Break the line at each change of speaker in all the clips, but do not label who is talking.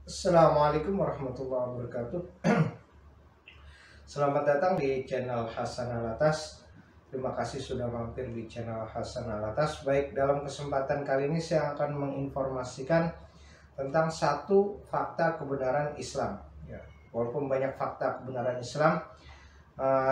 Assalamualaikum warahmatullahi wabarakatuh. Selamat datang di channel Hasan Alatas. Terima kasih sudah mampir di channel Hasan Alatas. Baik, dalam kesempatan kali ini saya akan menginformasikan tentang satu fakta kebenaran Islam. Ya, walaupun banyak fakta kebenaran Islam,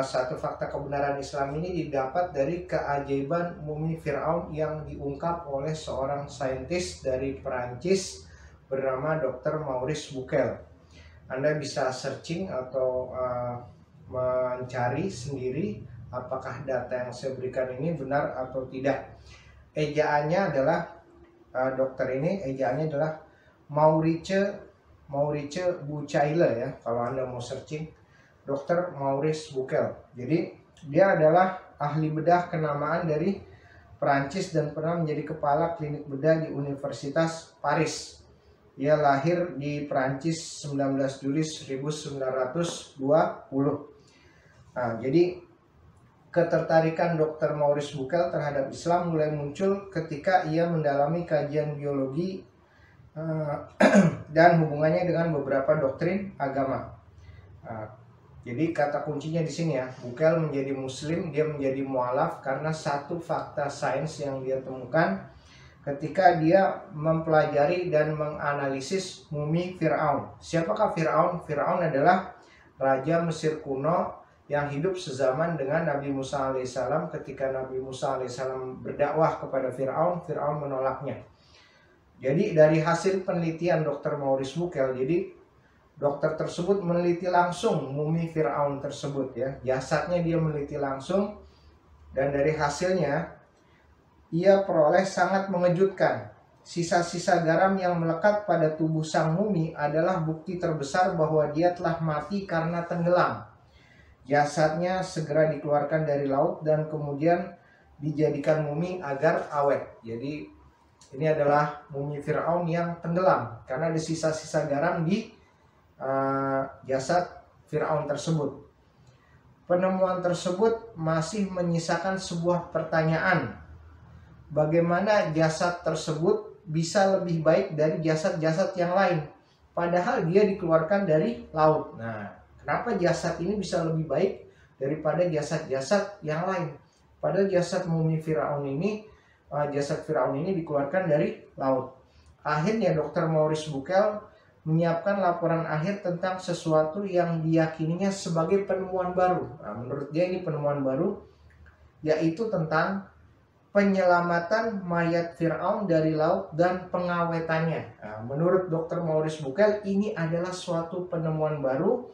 satu fakta kebenaran Islam ini didapat dari keajaiban mumi Fir'aun yang diungkap oleh seorang saintis dari Perancis bernama Dr. Maurice Bucaille. Anda bisa searching atau mencari sendiri apakah data yang saya berikan ini benar atau tidak. Ejaannya adalah dokter ini ejaannya adalah Maurice Bucaille ya. Kalau Anda mau searching Dr. Maurice Bucaille. Jadi dia adalah ahli bedah kenamaan dari Perancis dan pernah menjadi kepala klinik bedah di Universitas Paris. Dia lahir di Prancis 19 Juli 1920. Nah, jadi ketertarikan Dr. Maurice Bucaille terhadap Islam mulai muncul ketika ia mendalami kajian biologi dan hubungannya dengan beberapa doktrin agama. Jadi kata kuncinya di sini ya, Bucaille menjadi Muslim, dia menjadi mualaf karena satu fakta sains yang dia temukan ketika dia mempelajari dan menganalisis mumi Fir'aun. Siapakah Fir'aun? Fir'aun adalah raja Mesir kuno yang hidup sezaman dengan Nabi Musa alaihissalam. Ketika Nabi Musa alaihissalam berdakwah kepada Fir'aun, Fir'aun menolaknya. Jadi dari hasil penelitian Dr. Maurice Bucaille, jadi dokter tersebut meneliti langsung mumi Fir'aun tersebut ya. Jasadnya dia meneliti langsung, dan dari hasilnya ia peroleh sangat mengejutkan. Sisa-sisa garam yang melekat pada tubuh sang mumi adalah bukti terbesar bahwa dia telah mati karena tenggelam. Jasadnya segera dikeluarkan dari laut dan kemudian dijadikan mumi agar awet. Jadi ini adalah mumi Fir'aun yang tenggelam karena ada sisa-sisa garam di jasad Fir'aun tersebut. Penemuan tersebut masih menyisakan sebuah pertanyaan. Bagaimana jasad tersebut bisa lebih baik dari jasad-jasad yang lain, padahal dia dikeluarkan dari laut. Nah, kenapa jasad ini bisa lebih baik daripada jasad-jasad yang lain? Padahal jasad mumi Fir'aun ini, jasad Fir'aun ini dikeluarkan dari laut. Akhirnya Dr. Maurice Bucaille menyiapkan laporan akhir tentang sesuatu yang diyakininya sebagai penemuan baru. Nah, menurut dia ini penemuan baru, yaitu tentang penyelamatan mayat Fir'aun dari laut dan pengawetannya. Nah, menurut Dr. Maurice Bucaille ini adalah suatu penemuan baru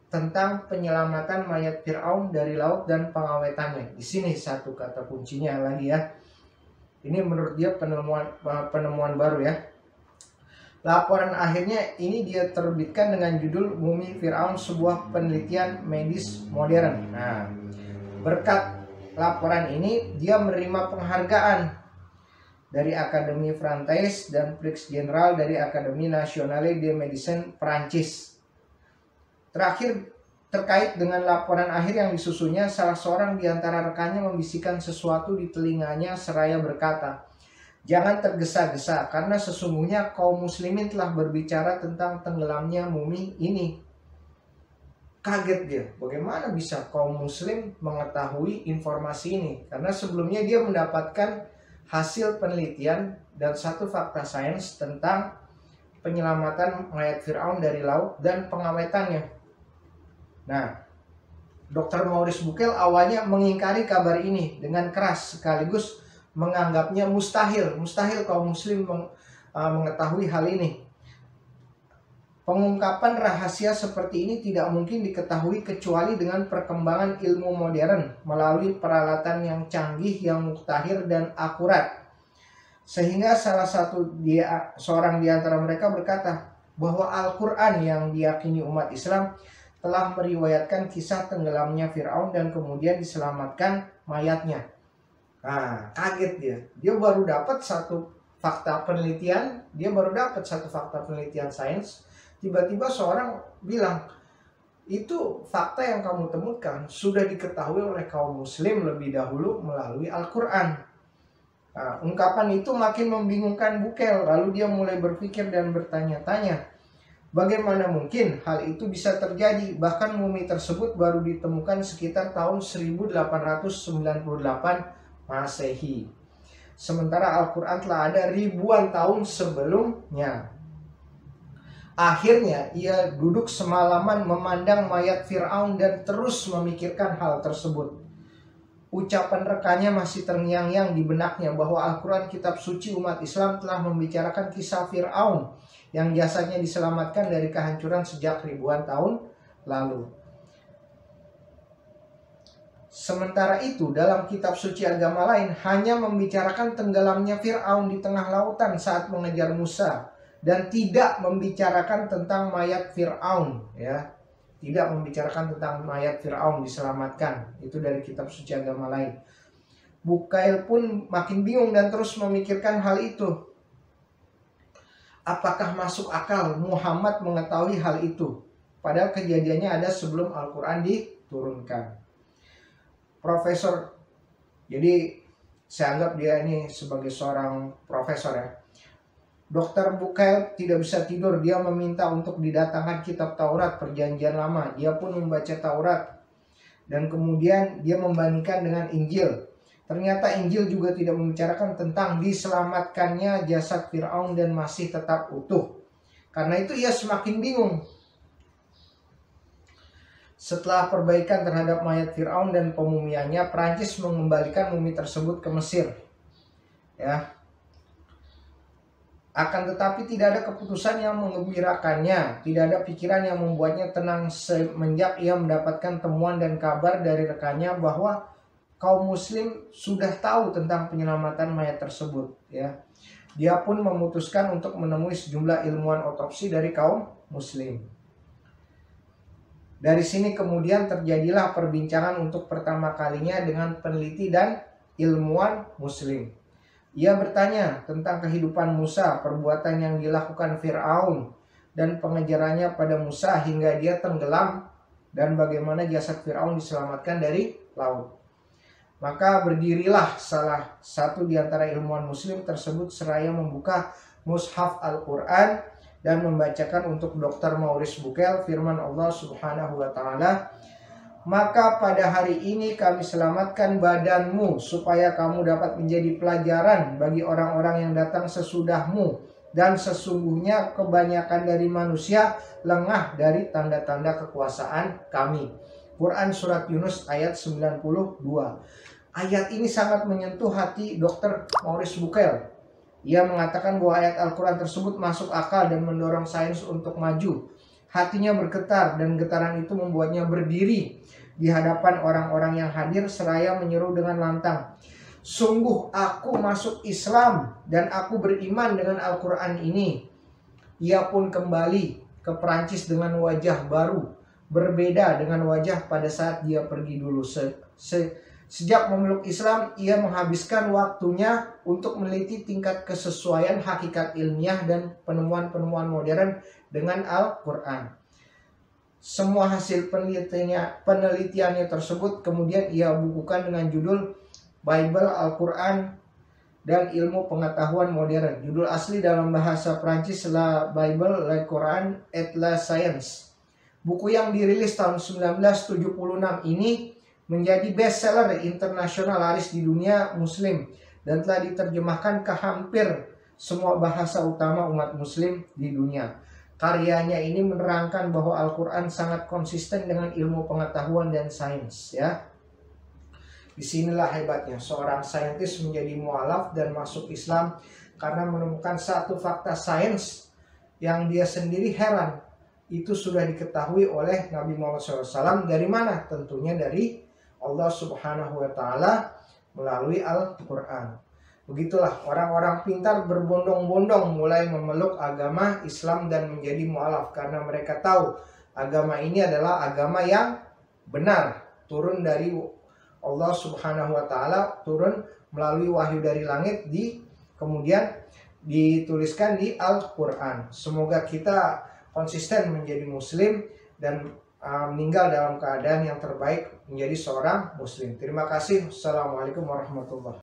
tentang penyelamatan mayat Fir'aun dari laut dan pengawetannya. Di sini satu kata kuncinya lagi ya. Ini menurut dia penemuan baru ya. Laporan akhirnya ini dia terbitkan dengan judul Mumi Fir'aun, sebuah penelitian medis modern. Nah, berkat laporan ini dia menerima penghargaan dari Akademi Francaise dan Prix General dari Akademi Nationale de Médecine Prancis. Terakhir, terkait dengan laporan akhir yang disusunnya, salah seorang di antara rekannya membisikkan sesuatu di telinganya seraya berkata, "Jangan tergesa-gesa, karena sesungguhnya kaum muslimin telah berbicara tentang tenggelamnya mumi ini." Kaget dia, bagaimana bisa kaum muslim mengetahui informasi ini? Karena sebelumnya dia mendapatkan hasil penelitian dan satu fakta sains tentang penyelamatan mayat Fir'aun dari laut dan pengawetannya. Nah, Dr. Maurice Bucaille awalnya mengingkari kabar ini dengan keras, sekaligus menganggapnya mustahil kaum muslim mengetahui hal ini. Pengungkapan rahasia seperti ini tidak mungkin diketahui kecuali dengan perkembangan ilmu modern melalui peralatan yang canggih, yang muktahir dan akurat. Sehingga salah seorang di antara mereka berkata bahwa Al-Quran yang diyakini umat Islam telah meriwayatkan kisah tenggelamnya Fir'aun dan kemudian diselamatkan mayatnya. Nah, kaget dia. Dia baru dapat satu fakta penelitian, sains. Tiba-tiba seorang bilang, itu fakta yang kamu temukan sudah diketahui oleh kaum muslim lebih dahulu melalui Al-Quran. Nah, ungkapan itu makin membingungkan Bucaille. Lalu dia mulai berpikir dan bertanya-tanya, Bagaimana mungkin hal itu bisa terjadi? Bahkan mumi tersebut baru ditemukan sekitar tahun 1898 Masehi. Sementara Al-Quran telah ada ribuan tahun sebelumnya. Akhirnya ia duduk semalaman memandang mayat Fir'aun dan terus memikirkan hal tersebut. Ucapan rekannya masih terngiang-ngiang di benaknya bahwa Al-Quran, kitab suci umat Islam, telah membicarakan kisah Fir'aun yang jasadnya diselamatkan dari kehancuran sejak ribuan tahun lalu. Sementara itu, dalam kitab suci agama lain hanya membicarakan tenggelamnya Fir'aun di tengah lautan saat mengejar Musa, dan tidak membicarakan tentang mayat Fir'aun, ya. Tidak membicarakan tentang mayat Fir'aun diselamatkan. Itu dari kitab suci agama lain. Bukail pun makin bingung dan terus memikirkan hal itu. Apakah masuk akal Muhammad mengetahui hal itu? Padahal kejadiannya ada sebelum Al-Quran diturunkan. Profesor, jadi saya anggap dia ini sebagai seorang profesor, ya. Dr. Bukail tidak bisa tidur. Dia meminta untuk didatangkan kitab Taurat Perjanjian Lama. Dia pun membaca Taurat dan kemudian dia membandingkan dengan Injil. Ternyata Injil juga tidak membicarakan tentang diselamatkannya jasad Fir'aun dan masih tetap utuh. Karena itu ia semakin bingung. Setelah perbaikan terhadap mayat Fir'aun dan pemumiannya, Prancis mengembalikan mumi tersebut ke Mesir, ya. Akan tetapi tidak ada keputusan yang menggembirakannya, tidak ada pikiran yang membuatnya tenang semenjak ia mendapatkan temuan dan kabar dari rekannya bahwa kaum muslim sudah tahu tentang penyelamatan mayat tersebut, ya. Dia pun memutuskan untuk menemui sejumlah ilmuwan otopsi dari kaum muslim. Dari sini kemudian terjadilah perbincangan untuk pertama kalinya dengan peneliti dan ilmuwan muslim. Ia bertanya tentang kehidupan Musa, perbuatan yang dilakukan Fir'aun, dan pengejarannya pada Musa hingga dia tenggelam, dan bagaimana jasad Fir'aun diselamatkan dari laut. Maka berdirilah salah satu di antara ilmuwan muslim tersebut seraya membuka mushaf Al-Quran dan membacakan untuk Dr. Maurice Bucaille firman Allah Subhanahu wa Ta'ala, "Maka pada hari ini kami selamatkan badanmu supaya kamu dapat menjadi pelajaran bagi orang-orang yang datang sesudahmu, dan sesungguhnya kebanyakan dari manusia lengah dari tanda-tanda kekuasaan kami." Quran Surat Yunus ayat 92. Ayat ini sangat menyentuh hati Dr. Maurice Bucaille. Ia mengatakan bahwa ayat Al-Quran tersebut masuk akal dan mendorong sains untuk maju. Hatinya bergetar dan getaran itu membuatnya berdiri di hadapan orang-orang yang hadir seraya menyeru dengan lantang, "Sungguh aku masuk Islam dan aku beriman dengan Al-Quran ini." Ia pun kembali ke Perancis dengan wajah baru, berbeda dengan wajah pada saat dia pergi dulu. Sejak memeluk Islam, ia menghabiskan waktunya untuk meneliti tingkat kesesuaian hakikat ilmiah dan penemuan-penemuan modern dengan Al-Quran. Semua hasil penelitiannya tersebut kemudian ia bukukan dengan judul Bible, Al-Quran, dan Ilmu Pengetahuan Modern. Judul asli dalam bahasa Prancis La Bible, Le Coran et la Science. Buku yang dirilis tahun 1976 ini menjadi bestseller internasional laris di dunia muslim dan telah diterjemahkan ke hampir semua bahasa utama umat muslim di dunia. Karyanya ini menerangkan bahwa Al-Quran sangat konsisten dengan ilmu pengetahuan dan sains, ya. Disinilah hebatnya seorang saintis menjadi mualaf dan masuk Islam karena menemukan satu fakta sains yang dia sendiri heran. Itu sudah diketahui oleh Nabi Muhammad SAW dari mana? Tentunya dari Allah Subhanahu wa Ta'ala melalui Al-Quran. Begitulah orang-orang pintar berbondong-bondong mulai memeluk agama Islam dan menjadi mualaf karena mereka tahu agama ini adalah agama yang benar, turun dari Allah Subhanahu wa Ta'ala, turun melalui wahyu dari langit, kemudian dituliskan di Al-Quran. Semoga kita konsisten menjadi muslim dan meninggal dalam keadaan yang terbaik menjadi seorang muslim. Terima kasih. Assalamualaikum warahmatullahi wabarakatuh.